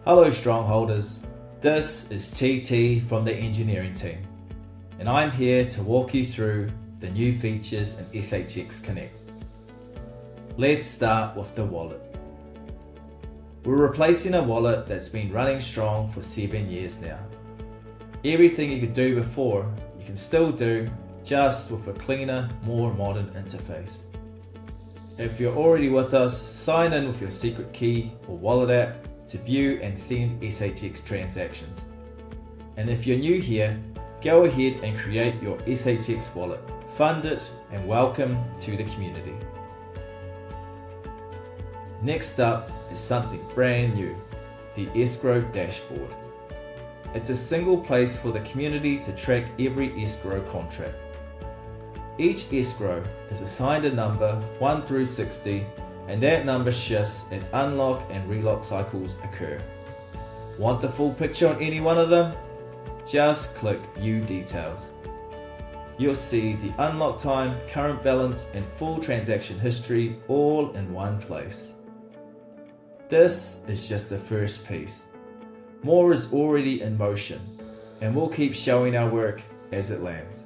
Hello Strongholders, this is TT from the engineering team, and I'm here to walk you through the new features in SHX Connect. Let's start with the wallet. We're replacing a wallet that's been running strong for 7 years now. Everything you could do before, you can still do, just with a cleaner, more modern interface. If you're already with us, sign in with your secret key or wallet app to view and send SHX transactions. And if you're new here, go ahead and create your SHX wallet, fund it, and welcome to the community. Next up is something brand new, the Escrow Dashboard. It's a single place for the community to track every escrow contract. Each escrow is assigned a number 1 through 60, and that number shifts as unlock and relock cycles occur. Want the full picture on any one of them? Just click View Details. You'll see the unlock time, current balance, and full transaction history all in one place. This is just the first piece. More is already in motion, and we'll keep showing our work as it lands.